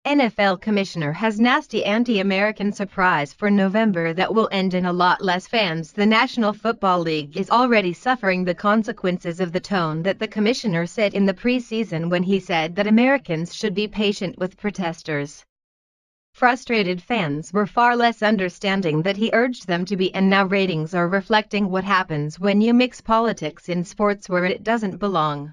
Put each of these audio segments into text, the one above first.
NFL Commissioner has nasty anti-American surprise for November that will end in a lot less fans. The National Football League is already suffering the consequences of the tone that the Commissioner set in the preseason when he said that Americans should be patient with protesters. Frustrated fans were far less understanding that he urged them to be, and now ratings are reflecting what happens when you mix politics in sports where it doesn't belong.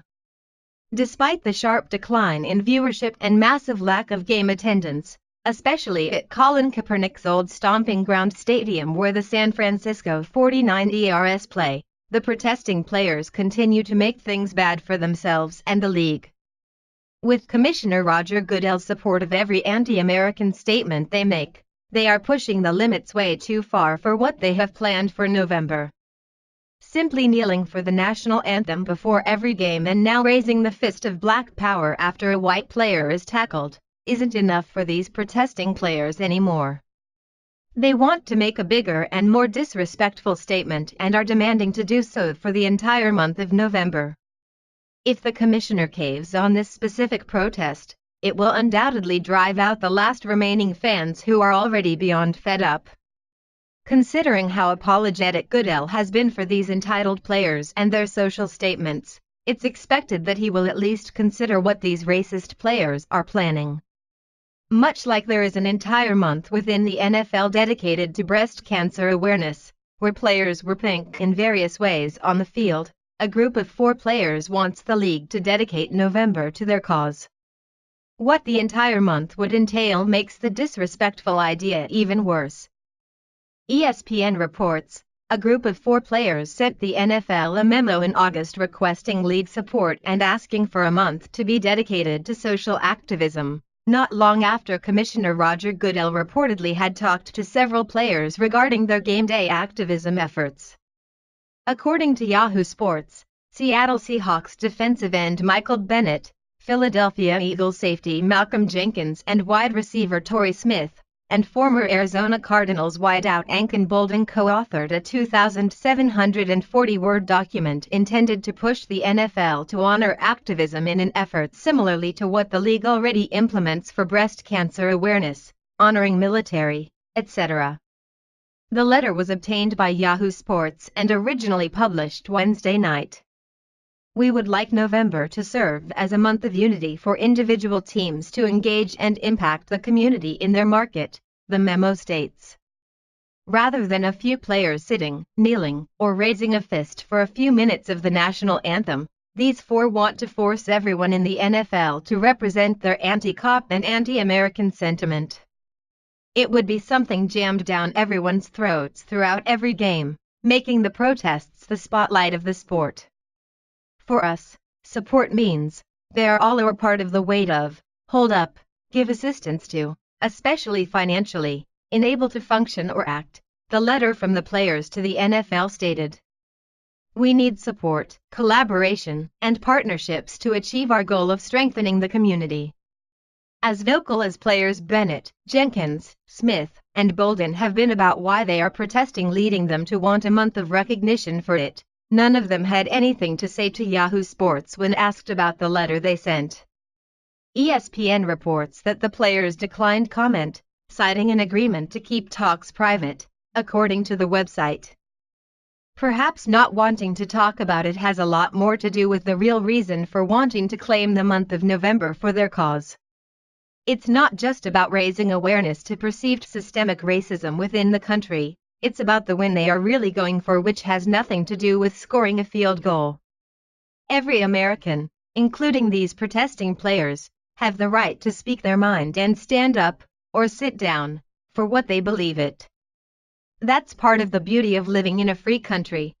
Despite the sharp decline in viewership and massive lack of game attendance, especially at Colin Kaepernick's old stomping ground stadium where the San Francisco 49ers play, the protesting players continue to make things bad for themselves and the league. With Commissioner Roger Goodell's support of every anti-American statement they make, they are pushing the limits way too far for what they have planned for November. Simply kneeling for the national anthem before every game and now raising the fist of black power after a white player is tackled, isn't enough for these protesting players anymore. They want to make a bigger and more disrespectful statement and are demanding to do so for the entire month of November. If the Commissioner caves on this specific protest, it will undoubtedly drive out the last remaining fans who are already beyond fed up. Considering how apologetic Goodell has been for these entitled players and their social statements, it's expected that he will at least consider what these racist players are planning. Much like there is an entire month within the NFL dedicated to breast cancer awareness, where players were pink in various ways on the field, a group of 4 players wants the league to dedicate November to their cause. What the entire month would entail makes the disrespectful idea even worse. ESPN reports, a group of 4 players sent the NFL a memo in August requesting league support and asking for a month to be dedicated to social activism, not long after Commissioner Roger Goodell reportedly had talked to several players regarding their game day activism efforts. According to Yahoo Sports, Seattle Seahawks defensive end Michael Bennett, Philadelphia Eagles safety Malcolm Jenkins and wide receiver Torrey Smith, and former Arizona Cardinals wideout Anquan Boldin co-authored a 2,740-word document intended to push the NFL to honor activism in an effort similarly to what the league already implements for breast cancer awareness, honoring military, etc. The letter was obtained by Yahoo Sports and originally published Wednesday night. We would like November to serve as a month of unity for individual teams to engage and impact the community in their market, the memo states. Rather than a few players sitting, kneeling, or raising a fist for a few minutes of the national anthem, these 4 want to force everyone in the NFL to represent their anti-cop and anti-American sentiment. It would be something jammed down everyone's throats throughout every game, making the protests the spotlight of the sport. For us, support means, they are all or part of the weight of, hold up, give assistance to, especially financially, unable to function or act, the letter from the players to the NFL stated. We need support, collaboration, and partnerships to achieve our goal of strengthening the community. As vocal as players Bennett, Jenkins, Smith, and Boldin have been about why they are protesting leading them to want a month of recognition for it, none of them had anything to say to Yahoo Sports when asked about the letter they sent. ESPN reports that the players declined comment, citing an agreement to keep talks private, according to the website. Perhaps not wanting to talk about it has a lot more to do with the real reason for wanting to claim the month of November for their cause. It's not just about raising awareness to perceived systemic racism within the country. It's about the win they are really going for, which has nothing to do with scoring a field goal. Every American, including these protesting players, have the right to speak their mind and stand up, or sit down, for what they believe it. That's part of the beauty of living in a free country.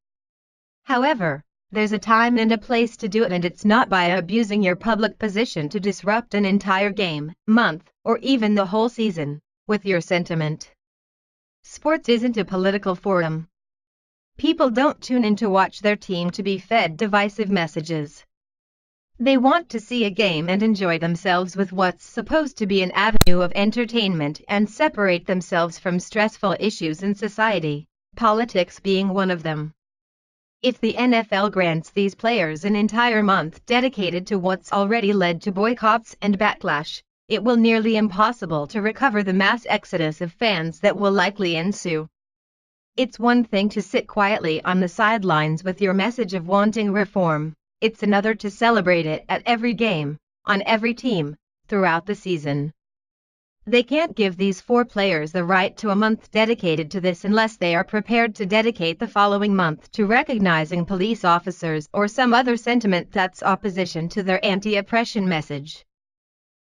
However, there's a time and a place to do it, and it's not by abusing your public position to disrupt an entire game, month, or even the whole season, with your sentiment. Sports isn't a political forum. People don't tune in to watch their team to be fed divisive messages. They want to see a game and enjoy themselves with what's supposed to be an avenue of entertainment and separate themselves from stressful issues in society, politics being one of them. If the NFL grants these players an entire month dedicated to what's already led to boycotts and backlash, it will nearly impossible to recover the mass exodus of fans that will likely ensue. It's one thing to sit quietly on the sidelines with your message of wanting reform, it's another to celebrate it at every game, on every team, throughout the season. They can't give these 4 players the right to a month dedicated to this unless they are prepared to dedicate the following month to recognizing police officers or some other sentiment that's opposition to their anti-oppression message.